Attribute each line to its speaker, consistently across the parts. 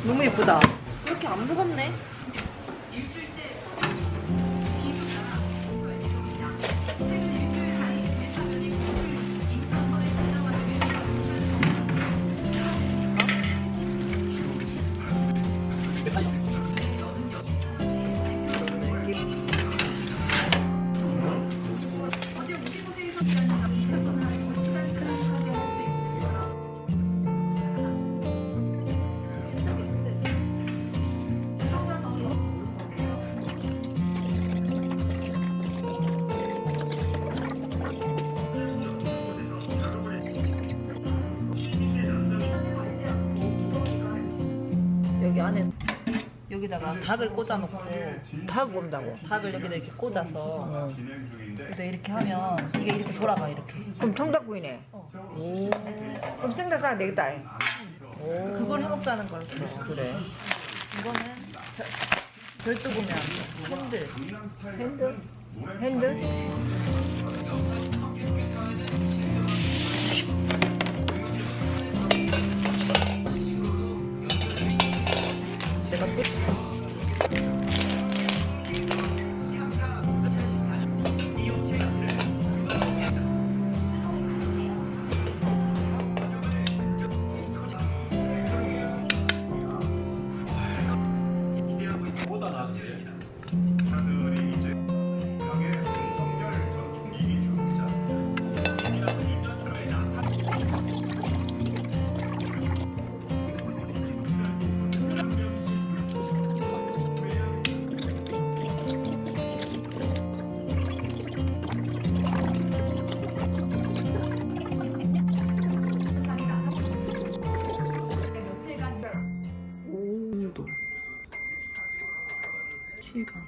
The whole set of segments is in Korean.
Speaker 1: 너무 예쁘다. 그렇게 안 무겁네. 여기 안에 여기다가 닭을 꽂아놓고
Speaker 2: 닭 온다고.
Speaker 1: 닭을 여기다 이렇게 꽂아서 여기다 이렇게 하면 이게 이렇게 돌아가 이렇게.
Speaker 2: 그럼 통닭구이네. 오. 그럼 생닭 되겠다. 오.
Speaker 1: 그걸 해먹자는 거였어.
Speaker 2: 그래.
Speaker 1: 이거는 별도구면 핸들.
Speaker 2: 핸들? 핸들?
Speaker 1: 내가 또 시간.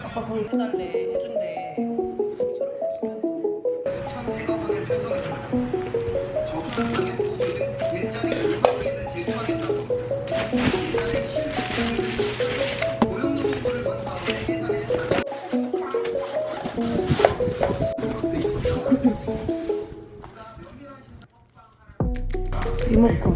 Speaker 1: 아빠 거기 해달래 해준대. 이모코.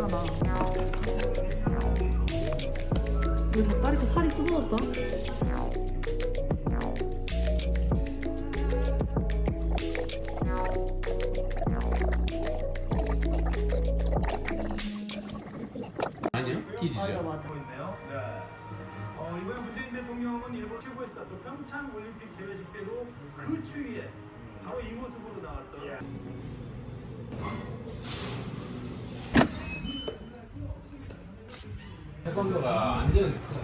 Speaker 1: 있잖아. 왜 닭다리가 살이 뜯어졌다?
Speaker 3: 아니요? 기지죠.
Speaker 1: 맞아 맞아.
Speaker 4: 있네요. 네. 이번에 문재인 대통령은 일본 최고의 스타 또 평창 올림픽 개회식 때도 그 추위에 바로 이 모습으로 나왔던.
Speaker 3: 태권도가 안 되는 스타일.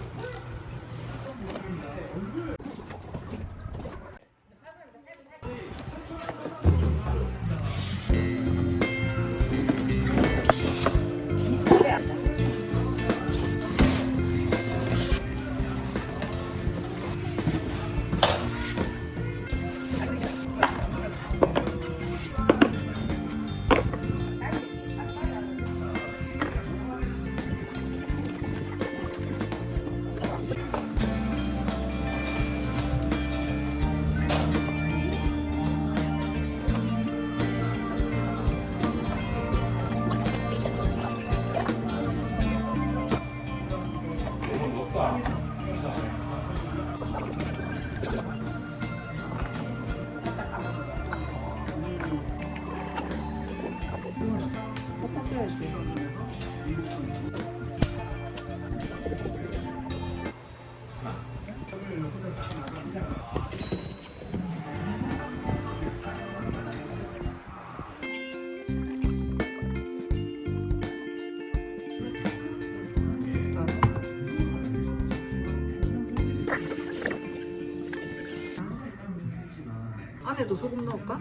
Speaker 1: 안에도 소금 넣을까?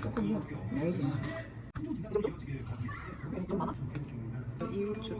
Speaker 2: 소금 알지?
Speaker 1: 이 정도? 좀 많아? 이후추.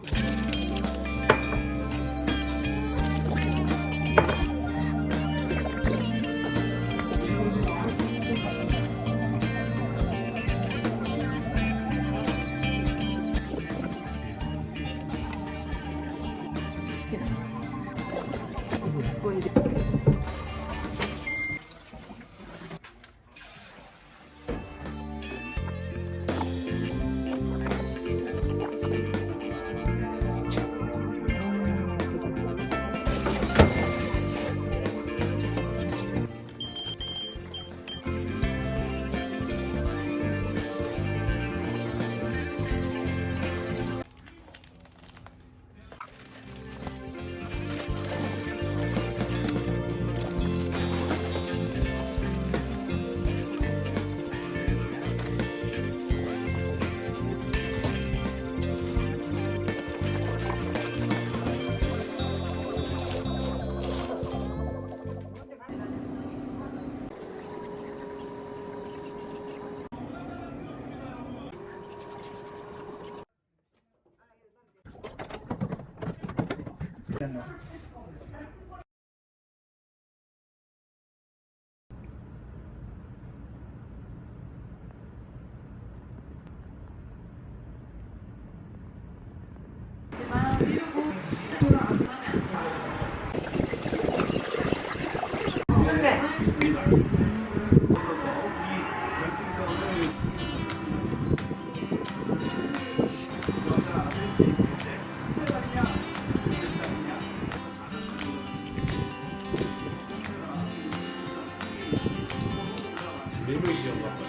Speaker 3: 메모리 지원 같다.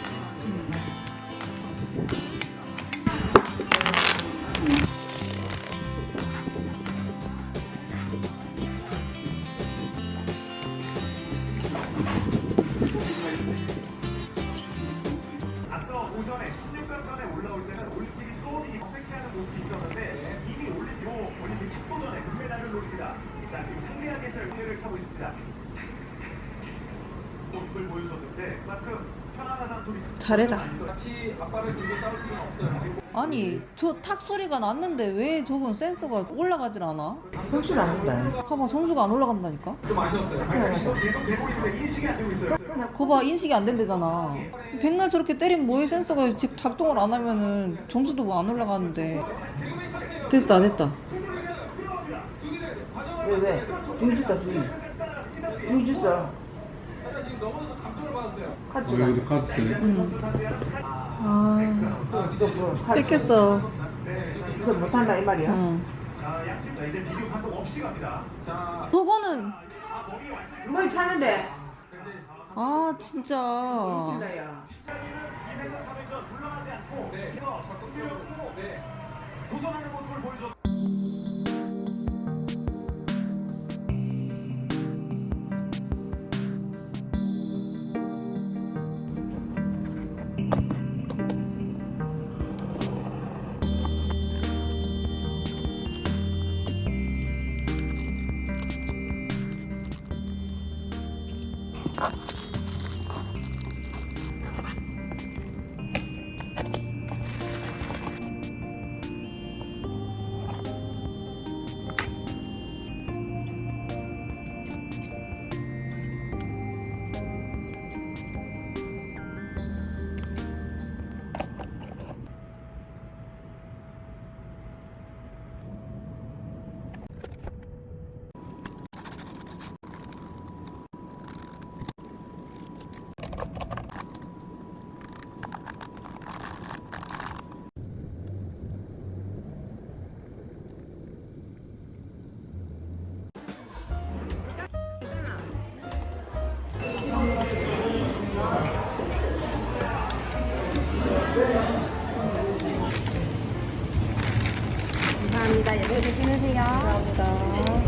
Speaker 4: 앞서 오전에 16강전에 올라올 때는 올림픽이 처음이기 어색해하는 모습이 있었는데 이미 올림픽 첫 도전에 금메달을 노립니다. 자, 그리고 상대하게 승리를 차고 있습니다. 모습을 보여줬는데 그만큼 편안하다는 소리.
Speaker 1: 잘해라.
Speaker 3: 같이 아빠를 들고 싸울 필요는 없어요.
Speaker 1: 아니 저 탁 소리가 났는데 왜 저건 센서가 올라가질 않아?
Speaker 2: 손질 안 한다.
Speaker 1: 봐봐 점수가 안 올라간다니까?
Speaker 3: 좀 아쉬웠어요.
Speaker 4: 계속 되고 있는데 인식이 안 되고 있어요.
Speaker 1: 거봐 인식이 안 된대잖아. 백날 저렇게 때리면 뭐해 센서가 지금 작동을 안 하면은 점수도 뭐 안 올라가는데. 됐다 됐다.
Speaker 2: 왜? 둘 줬다, 둘. 둘 줬어.
Speaker 3: 지금 넘어져서 감점을 받았어요.
Speaker 2: 카드가.
Speaker 3: 여기도 카드 쓰네.
Speaker 1: 아
Speaker 2: 이거 뭐, 카드.
Speaker 1: 뺏겼어.
Speaker 2: 이거 못한다, 이 말이야?
Speaker 1: 응.
Speaker 4: 자, 양팀 자, 이제 비디오 판독 없이 갑니다. 자,
Speaker 1: 저거는
Speaker 2: 뭘 차는데?
Speaker 1: 아 진짜.
Speaker 2: 진짜야.
Speaker 4: 이회전 3회전 물러나지 않고 그래서 적극적으로 도전하는 모습을 보여줬.
Speaker 1: 감사합니다. 예쁘게 드시면세요. 감사합니다.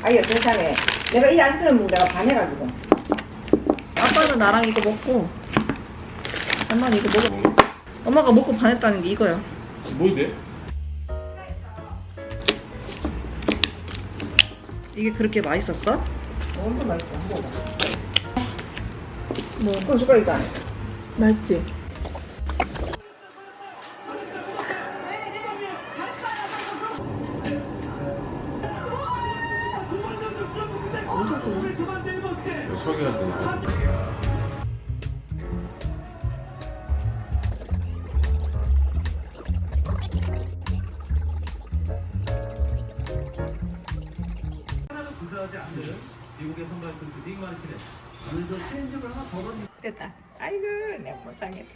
Speaker 2: 아이야, 괜찮네. 내가 이 아이스크림 내가 반해가지고.
Speaker 1: 아빠는 나랑 이거 먹고 엄마는 이거 먹어. 엄마가 먹고 반했다는 게 이거야.
Speaker 3: 뭔데?
Speaker 1: 이게 그렇게 맛있었어?
Speaker 2: 엄청 맛있어. 먹어봐.
Speaker 1: 뭐
Speaker 2: 그럼 숟가락이다.
Speaker 1: 맛있지?
Speaker 3: 소개가 되나?
Speaker 4: 구사하지 않는 미국의 선발 선수 닉 마르티네스. 오늘도 체인지를 하나 더 넣는.
Speaker 2: 됐다. 아이고, 내가 못 살겠다.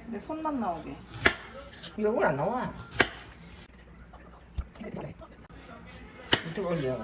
Speaker 1: 내 손만 나오게.
Speaker 2: 이거 안 나와. 어떻게 올려?